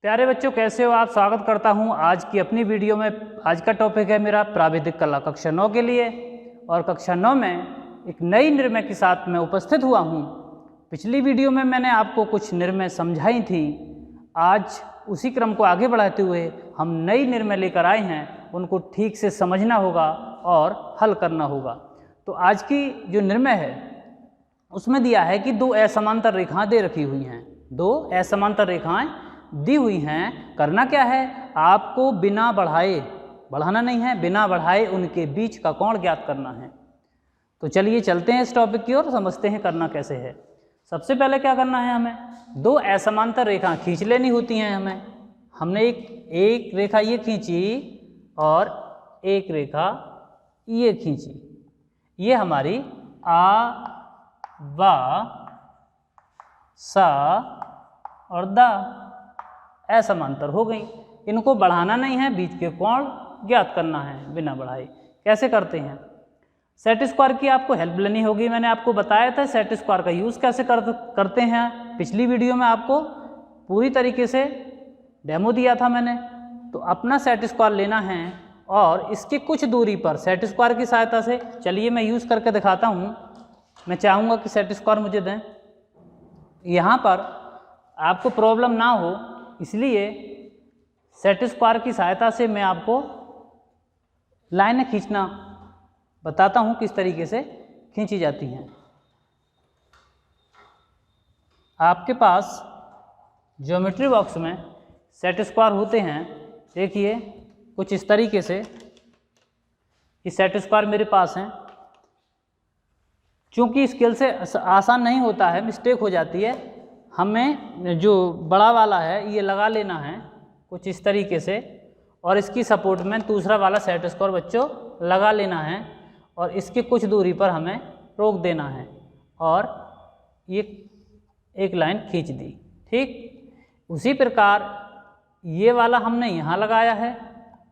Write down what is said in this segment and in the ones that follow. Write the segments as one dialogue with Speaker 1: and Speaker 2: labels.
Speaker 1: प्यारे बच्चों, कैसे हो आप। स्वागत करता हूं आज की अपनी वीडियो में। आज का टॉपिक है मेरा प्राविधिक कला कक्षा 9 के लिए, और कक्षा 9 में एक नई निर्मय के साथ मैं उपस्थित हुआ हूं। पिछली वीडियो में मैंने आपको कुछ निर्मय समझाई थी। आज उसी क्रम को आगे बढ़ाते हुए हम नई निर्मय लेकर आए हैं, उनको ठीक से समझना होगा और हल करना होगा। तो आज की जो निर्मय है उसमें दिया है कि दो असमांतर रेखाएं दे रखी हुई हैं। दो असमांतर रेखाएं दी हुई हैं। करना क्या है, आपको बिना बढ़ाए, बढ़ाना नहीं है, बिना बढ़ाए उनके बीच का कोण ज्ञात करना है। तो चलिए चलते हैं इस टॉपिक की ओर, समझते हैं करना कैसे है। सबसे पहले क्या करना है, हमें दो असमांतर रेखा खींच लेनी होती हैं। हमने एक रेखा ये खींची और एक रेखा ये खींची। ये हमारी आ वा सा और दा असमांतर हो गई। इनको बढ़ाना नहीं है, बीच के कोण ज्ञात करना है बिना बढ़ाए। कैसे करते हैं, सेट स्क्वायर की आपको हेल्प लेनी होगी। मैंने आपको बताया था सेट स्क्वायर का यूज़ कैसे करते हैं। पिछली वीडियो में आपको पूरी तरीके से डेमो दिया था मैंने। तो अपना सेट स्क्वायर लेना है और इसके कुछ दूरी पर सेट स्क्वायर की सहायता से, चलिए मैं यूज़ करके दिखाता हूँ। मैं चाहूँगा कि सेट स्क्वायर मुझे दें। यहाँ पर आपको प्रॉब्लम ना हो इसलिए सेट स्क्वायर की सहायता से मैं आपको लाइनें खींचना बताता हूँ, किस तरीके से खींची जाती हैं। आपके पास ज्योमेट्री बॉक्स में सेट स्क्वायर होते हैं। देखिए कुछ इस तरीके से ये सेट स्क्वायर मेरे पास हैं। चूँकि स्केल से आसान नहीं होता है, मिस्टेक हो जाती है, हमें जो बड़ा वाला है ये लगा लेना है कुछ इस तरीके से, और इसकी सपोर्ट में दूसरा वाला सेट स्क्वायर बच्चों लगा लेना है, और इसके कुछ दूरी पर हमें रोक देना है और ये एक लाइन खींच दी। ठीक उसी प्रकार ये वाला हमने यहाँ लगाया है।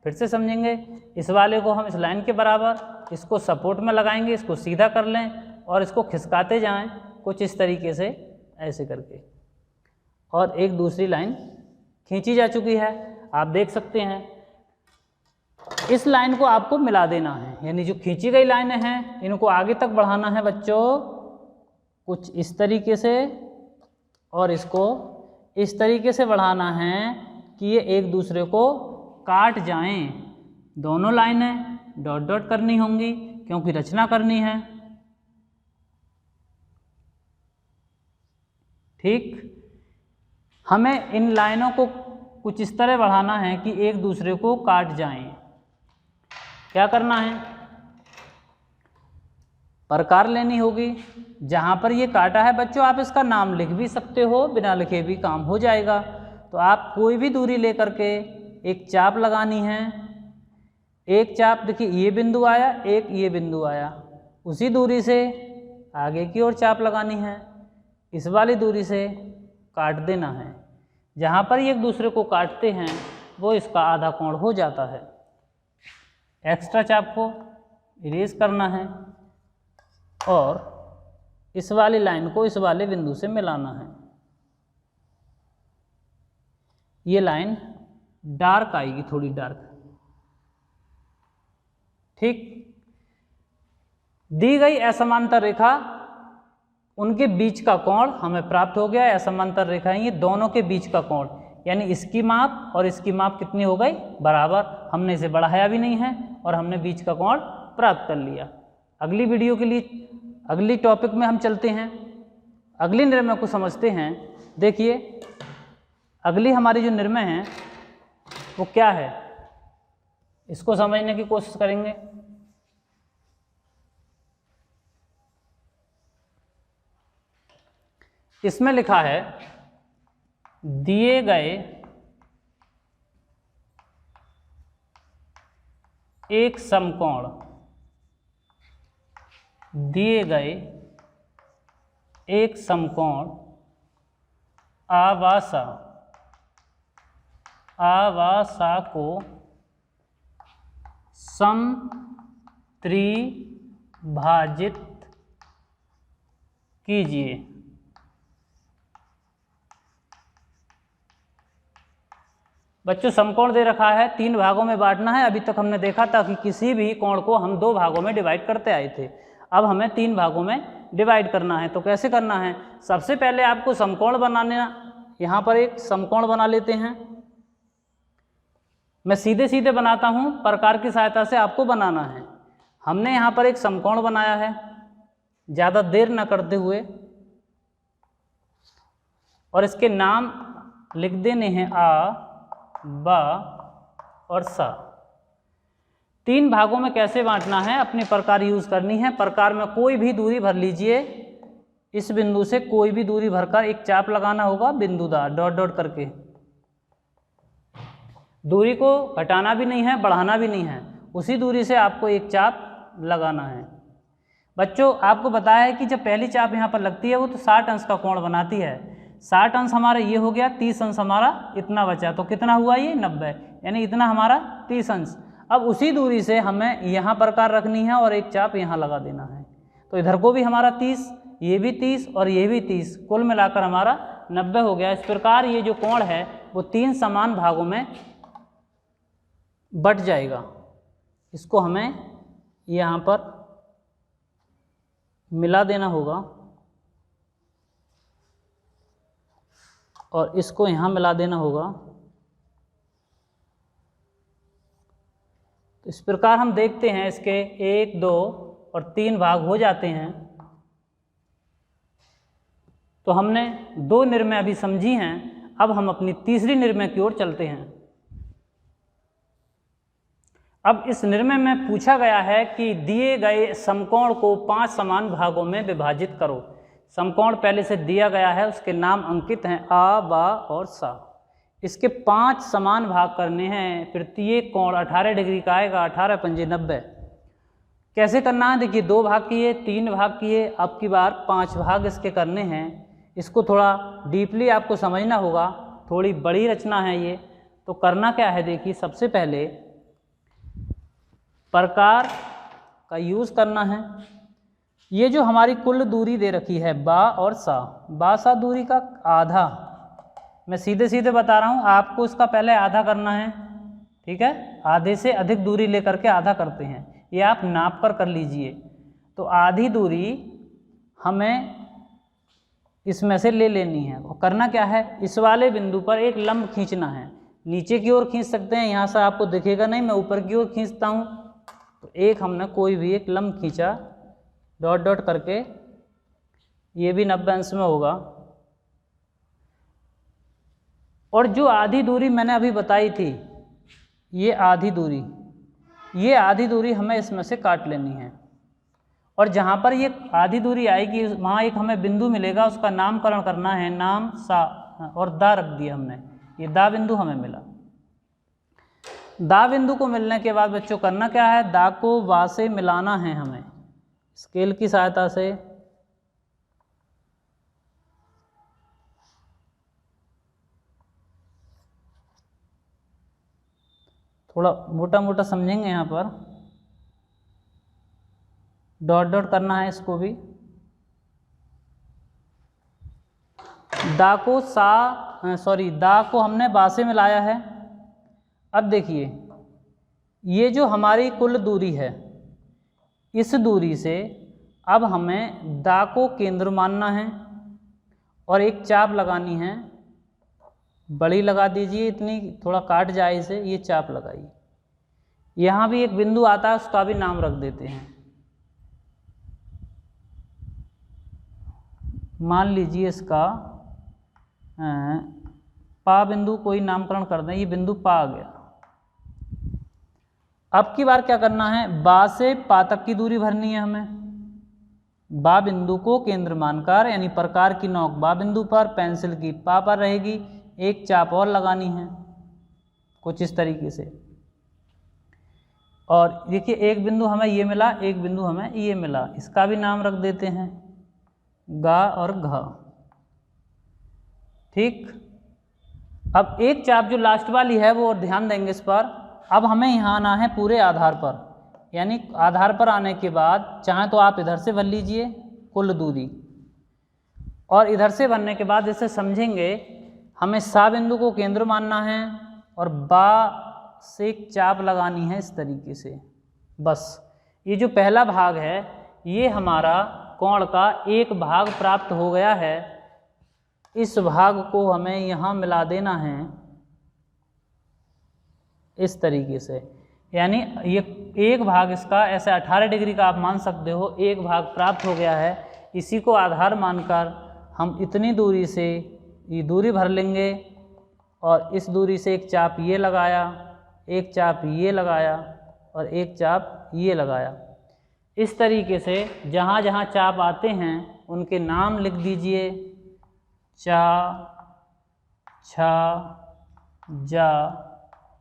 Speaker 1: फिर से समझेंगे, इस वाले को हम इस लाइन के बराबर इसको सपोर्ट में लगाएंगे, इसको सीधा कर लें और इसको खिसकाते जाएं कुछ इस तरीके से, ऐसे करके, और एक दूसरी लाइन खींची जा चुकी है। आप देख सकते हैं इस लाइन को आपको मिला देना है, यानी जो खींची गई लाइनें हैं इनको आगे तक बढ़ाना है बच्चों कुछ इस तरीके से, और इसको इस तरीके से बढ़ाना है कि ये एक दूसरे को काट जाएं। दोनों लाइनें डॉट डॉट करनी होंगी क्योंकि रचना करनी है। ठीक, हमें इन लाइनों को कुछ इस तरह बढ़ाना है कि एक दूसरे को काट जाएं। क्या करना है, प्रकार लेनी होगी। जहाँ पर ये काटा है बच्चों, आप इसका नाम लिख भी सकते हो, बिना लिखे भी काम हो जाएगा। तो आप कोई भी दूरी लेकर के एक चाप लगानी है। एक चाप देखिए ये बिंदु आया, एक ये बिंदु आया, उसी दूरी से आगे की ओर चाप लगानी है, इस वाली दूरी से काट देना है। जहाँ पर ये एक दूसरे को काटते हैं वो इसका आधा कोण हो जाता है। एक्स्ट्रा चाप को इरेज करना है और इस वाली लाइन को इस वाले बिंदु से मिलाना है। ये लाइन डार्क आएगी, थोड़ी डार्क। ठीक, दी गई असमांतर रेखा, उनके बीच का कोण हमें प्राप्त हो गया। असमांतर रेखाएं ये दोनों के बीच का कोण, यानी इसकी माप और इसकी माप कितनी हो गई, बराबर। हमने इसे बढ़ाया भी नहीं है और हमने बीच का कोण प्राप्त कर लिया। अगली वीडियो के लिए अगली टॉपिक में हम चलते हैं, अगली निर्मय को समझते हैं। देखिए अगली हमारी जो निर्मय है वो क्या है, इसको समझने की कोशिश करेंगे। इसमें लिखा है दिए गए एक समकोण, दिए गए एक समकोण आवासा को समत्रिभाजित कीजिए। बच्चों समकोण दे रखा है, 3 भागों में बांटना है। अभी तक हमने देखा था कि किसी भी कोण को हम 2 भागों में डिवाइड करते आए थे, अब हमें 3 भागों में डिवाइड करना है। तो कैसे करना है, सबसे पहले आपको समकोण बनाना, यहाँ पर एक समकोण बना लेते हैं। मैं सीधे सीधे बनाता हूँ, प्रकार की सहायता से आपको बनाना है। हमने यहाँ पर एक समकोण बनाया है, ज़्यादा देर न करते हुए, और इसके नाम लिख देने हैं आ, बा और सा। 3 भागों में कैसे बांटना है, अपनी प्रकार यूज़ करनी है। प्रकार में कोई भी दूरी भर लीजिए, इस बिंदु से कोई भी दूरी भरकर एक चाप लगाना होगा बिंदुदार, डॉट डॉट करके। दूरी को घटाना भी नहीं है, बढ़ाना भी नहीं है, उसी दूरी से आपको एक चाप लगाना है। बच्चों आपको बताया है कि जब पहली चाप यहाँ पर लगती है वो तो 60 अंश का कोण बनाती है। 60 अंश हमारा ये हो गया, 30 अंश हमारा इतना बचा, तो कितना हुआ ये 90, यानी इतना हमारा 30 अंश। अब उसी दूरी से हमें यहाँ प्रकार रखनी है और एक चाप यहाँ लगा देना है। तो इधर को भी हमारा 30, ये भी 30 और ये भी 30, कुल मिलाकर हमारा 90 हो गया। इस प्रकार ये जो कोण है वो 3 समान भागों में बट जाएगा। इसको हमें यहाँ पर मिला देना होगा और इसको यहाँ मिला देना होगा। तो इस प्रकार हम देखते हैं इसके 1, 2 और 3 भाग हो जाते हैं। तो हमने 2 निर्णय अभी समझी हैं, अब हम अपनी तीसरी निर्णय की ओर चलते हैं। अब इस निर्णय में पूछा गया है कि दिए गए समकोण को 5 समान भागों में विभाजित करो। समकोण पहले से दिया गया है, उसके नाम अंकित हैं आ, बा और सा। इसके 5 समान भाग करने हैं, प्रत्येक कोण 18 डिग्री का आएगा, 18 पंजे 90। कैसे करना है, देखिए 2 भाग किए, 3 भाग किए, अब की बार 5 भाग इसके करने हैं। इसको थोड़ा डीपली आपको समझना होगा, थोड़ी बड़ी रचना है ये। तो करना क्या है, देखिए सबसे पहले प्रकार का यूज़ करना है। ये जो हमारी कुल दूरी दे रखी है बा और सा, बा सा दूरी का आधा, मैं सीधे सीधे बता रहा हूँ, आपको इसका पहले आधा करना है, ठीक है। आधे से अधिक दूरी लेकर के आधा करते हैं, ये आप नाप कर लीजिए। तो आधी दूरी हमें इसमें से ले लेनी है। और करना क्या है, इस वाले बिंदु पर एक लंब खींचना है। नीचे की ओर खींच सकते हैं, यहाँ से आपको दिखेगा नहीं, मैं ऊपर की ओर खींचता हूँ। तो एक हमने कोई भी एक लंब खींचा, डॉट डॉट करके, ये भी 90 अंश में होगा। और जो आधी दूरी मैंने अभी बताई थी, ये आधी दूरी हमें इसमें से काट लेनी है। और जहाँ पर ये आधी दूरी आएगी वहाँ एक हमें बिंदु मिलेगा, उसका नामकरण करना है, नाम सा और दा रख दिया हमने, ये दा बिंदु हमें मिला। दा बिंदु को मिलने के बाद बच्चों करना क्या है, दा को वा से मिलाना है हमें स्केल की सहायता से। थोड़ा मोटा मोटा समझेंगे, यहाँ पर डॉट डॉट करना है इसको भी। दा को दा को हमने बा से मिलाया है। अब देखिए ये जो हमारी कुल दूरी है, इस दूरी से अब हमें दा को केंद्र मानना है और एक चाप लगानी है, बड़ी लगा दीजिए, इतनी थोड़ा काट जाए इसे, ये चाप लगाइए। यहाँ भी एक बिंदु आता है, उसका भी नाम रख देते हैं, मान लीजिए इसका पा बिंदु, कोई नामकरण कर दें, ये बिंदु पा आ गया। अब की बार क्या करना है, बा से पा तक की दूरी भरनी है हमें। बा बिंदु को केंद्र मानकर, यानी प्रकार की नोक बा बिंदु पर, पेंसिल की पा पर रहेगी, एक चाप और लगानी है कुछ इस तरीके से। और देखिए एक बिंदु हमें ये मिला, एक बिंदु हमें ये मिला, इसका भी नाम रख देते हैं गा और घा, ठीक। अब एक चाप जो लास्ट वाली है वो, और ध्यान देंगे इस पर, अब हमें यहाँ आना है पूरे आधार पर, यानी आधार पर आने के बाद चाहे तो आप इधर से भर लीजिए कुल दूरी, और इधर से भरने के बाद इसे समझेंगे, हमें सा बिंदु को केंद्र मानना है और बा से एक चाप लगानी है इस तरीके से। बस ये जो पहला भाग है ये हमारा कोण का एक भाग प्राप्त हो गया है। इस भाग को हमें यहाँ मिला देना है इस तरीके से, यानी ये एक भाग इसका ऐसे 18 डिग्री का आप मान सकते हो, एक भाग प्राप्त हो गया है। इसी को आधार मानकर हम इतनी दूरी से ये दूरी भर लेंगे और इस दूरी से एक चाप ये लगाया, एक चाप ये लगाया और एक चाप ये लगाया। इस तरीके से जहाँ जहाँ चाप आते हैं उनके नाम लिख दीजिए, चा, छा, जा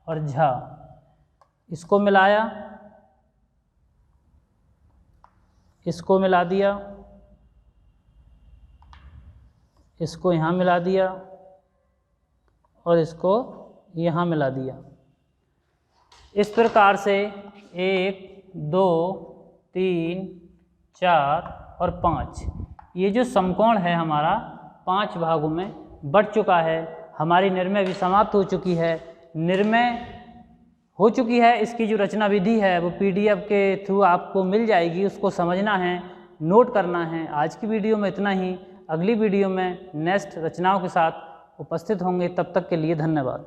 Speaker 1: और झा। इसको मिलाया, इसको मिला दिया, इसको यहाँ मिला दिया और इसको यहाँ मिला दिया। इस प्रकार से 1, 2, 3, 4 और 5 ये जो समकोण है हमारा 5 भागों में बँट चुका है। हमारी निर्णय भी समाप्त हो चुकी है, निर्णय हो चुकी है। इसकी जो रचना विधि है वो PDF के थ्रू आपको मिल जाएगी, उसको समझना है, नोट करना है। आज की वीडियो में इतना ही, अगली वीडियो में नेक्स्ट रचनाओं के साथ उपस्थित होंगे। तब तक के लिए धन्यवाद।